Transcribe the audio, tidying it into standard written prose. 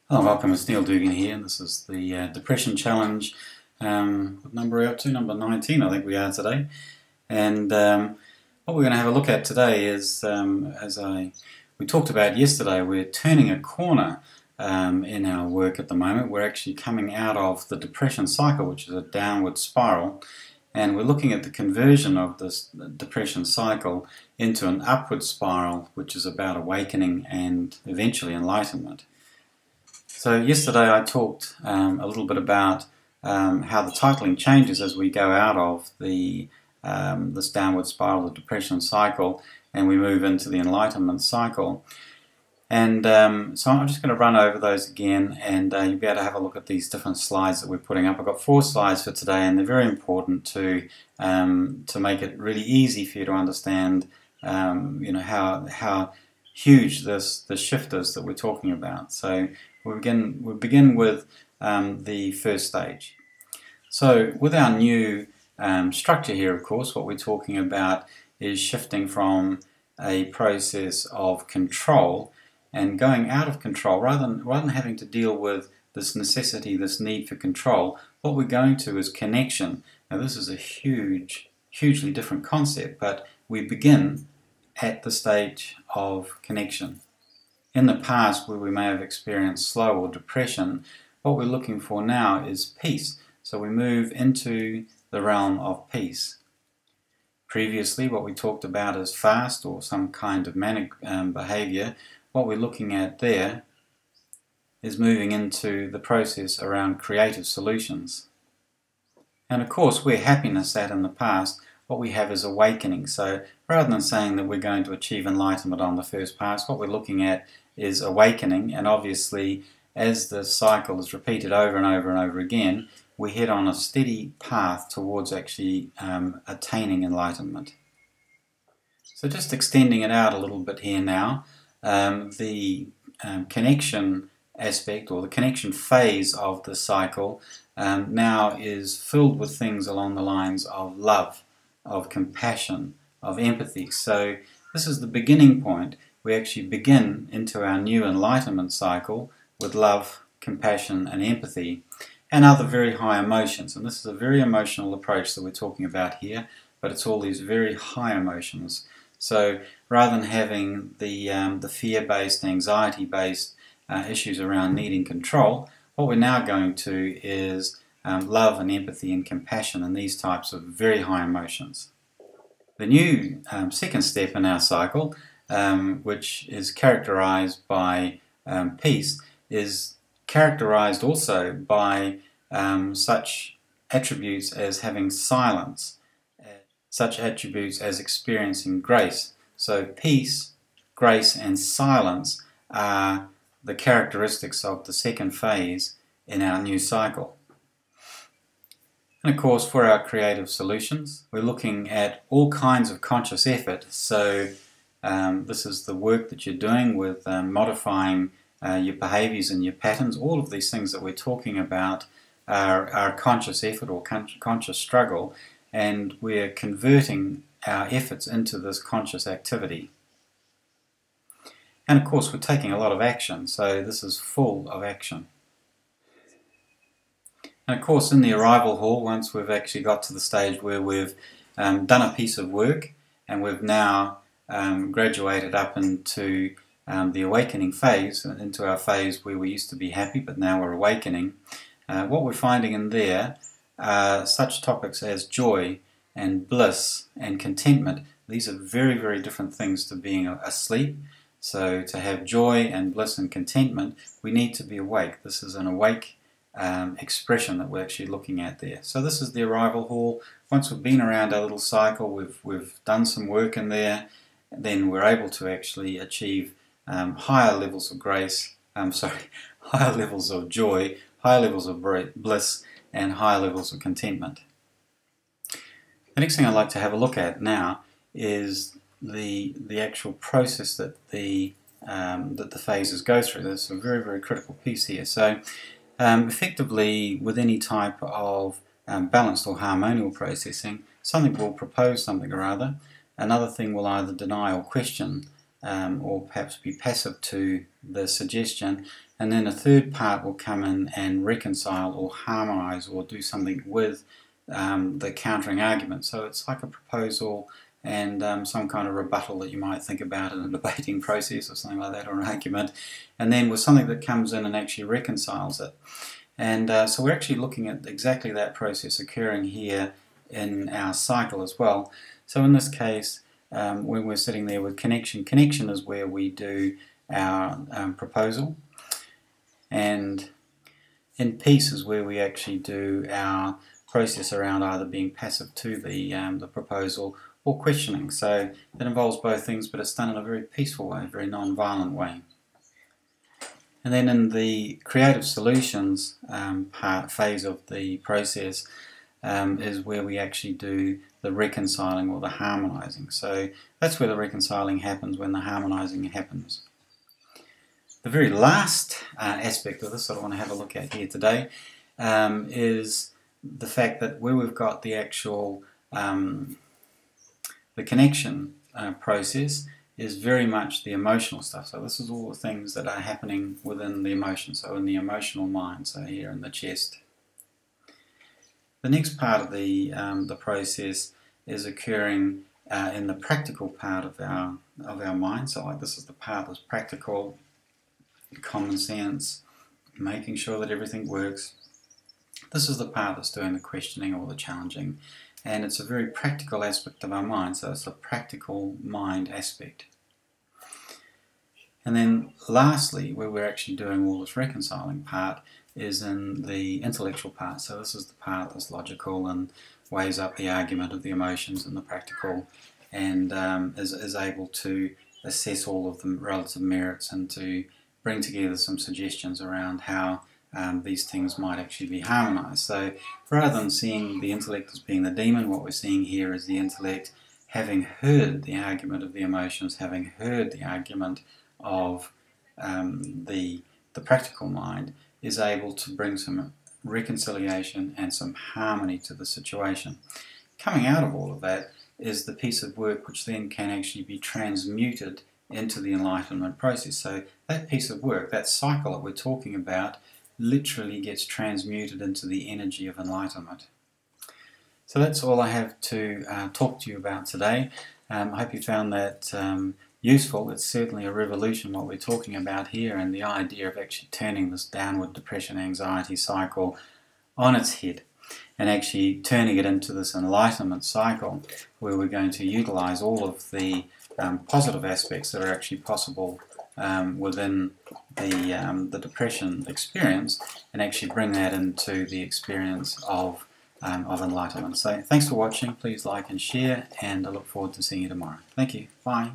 Hello, welcome. It's Neil Dugan here, and this is the Depression Challenge. What number are we up to? Number 19, I think we are today. And what we're going to have a look at today is, we talked about yesterday, we're turning a corner in our work at the moment. We're actually coming out of the depression cycle, which is a downward spiral, and we're looking at the conversion of this depression cycle into an upward spiral, which is about awakening and eventually enlightenment. So yesterday I talked a little bit about how the titling changes as we go out of this downward spiral, the depression cycle, and we move into the enlightenment cycle. And so I'm just going to run over those again, and you'll be able to have a look at these different slides that we're putting up. I've got 4 slides for today, and they're very important to make it really easy for you to understand how huge this shift is that we're talking about. So we begin with the first stage. So with our new structure here, of course, what we're talking about is shifting from a process of control and going out of control. Rather than having to deal with this necessity, this need for control, what we're going to is connection. Now this is a hugely different concept, but we begin at the stage of connection. In the past, where we may have experienced slow or depression, what we're looking for now is peace. So we move into the realm of peace. Previously, what we talked about is fast or some kind of manic behavior. What we're looking at there is moving into the process around creative solutions. And of course, where happiness sat in the past, what we have is awakening. So rather than saying that we're going to achieve enlightenment on the first pass, what we're looking at is awakening, and obviously as the cycle is repeated over and over and over again, we head on a steady path towards actually attaining enlightenment. So just extending it out a little bit here now, the connection aspect or the connection phase of the cycle now is filled with things along the lines of love, of compassion, of empathy. So this is the beginning point. We actually begin into our new enlightenment cycle with love, compassion and empathy and other very high emotions. And this is a very emotional approach that we're talking about here, but it's all these very high emotions. So rather than having the fear-based, anxiety-based issues around needing control, what we're now going to is love and empathy and compassion and these types of very high emotions. The new second step in our cycle, which is characterized by peace, is characterized also by such attributes as having silence, such attributes as experiencing grace. So peace, grace and silence are the characteristics of the second phase in our new cycle. And of course, for our creative solutions, we're looking at all kinds of conscious effort. So this is the work that you're doing with modifying your behaviors and your patterns. All of these things that we're talking about are conscious effort or conscious struggle, and we're converting our efforts into this conscious activity. And of course, we're taking a lot of action, so this is full of action. And of course, in the arrival hall, once we've actually got to the stage where we've done a piece of work and we've now graduated up into the awakening phase, into our phase where we used to be happy but now we're awakening, what we're finding in there are such topics as joy and bliss and contentment. These are very, very different things to being asleep. So to have joy and bliss and contentment, we need to be awake. This is an awake expression that we're actually looking at there. So this is the arrival hall. Once we've been around our little cycle, we've done some work in there, then we're able to actually achieve higher levels of grace, higher levels of joy, higher levels of bliss, and higher levels of contentment. The next thing I'd like to have a look at now is the actual process that the phases go through. There's a very, very critical piece here. So effectively, with any type of balanced or harmonial processing, something will propose something or other, another thing will either deny or question or perhaps be passive to the suggestion, And then a third part will come in and reconcile or harmonize or do something with the countering argument. So it's like a proposal and some kind of rebuttal that you might think about in a debating process or something like that, or an argument. And then with something that comes in and actually reconciles it. And so we're actually looking at exactly that process occurring here in our cycle as well. So in this case, when we're sitting there with connection, connection is where we do our proposal, and in peace is where we actually do our process around either being passive to the proposal or questioning. So it involves both things, but it's done in a very peaceful way, a very non-violent way. And then in the creative solutions phase of the process is where we actually do the reconciling or the harmonizing. So that's where the reconciling happens, when the harmonizing happens. The very last aspect of this that I want to have a look at here today is the fact that where we've got the actual the connection process is very much the emotional stuff. So this is all the things that are happening within the emotion, so in the emotional mind, so here in the chest. The next part of the process is occurring in the practical part of our mind. So like this is the part that's practical, common sense, making sure that everything works. This is the part that's doing the questioning or the challenging, and it's a very practical aspect of our mind, so it's a practical mind aspect. And then lastly, where we're actually doing all this reconciling part is in the intellectual part. So this is the part that's logical and weighs up the argument of the emotions and the practical, and is able to assess all of the relative merits and to bring together some suggestions around how these things might actually be harmonized. So rather than seeing the intellect as being the demon, what we're seeing here is the intellect having heard the argument of the emotions, having heard the argument of the practical mind, is able to bring some reconciliation and some harmony to the situation. Coming out of all of that is the piece of work which then can actually be transmuted into the enlightenment process. So that piece of work, that cycle that we're talking about, literally gets transmuted into the energy of enlightenment. So that's all I have to talk to you about today. I hope you found that useful. It's certainly a revolution what we're talking about here, and the idea of actually turning this downward depression anxiety cycle on its head and actually turning it into this enlightenment cycle where we're going to utilize all of the positive aspects that are actually possible within the depression experience, and actually bring that into the experience of enlightenment. So thanks for watching. Please like and share, and I look forward to seeing you tomorrow. Thank you. Bye.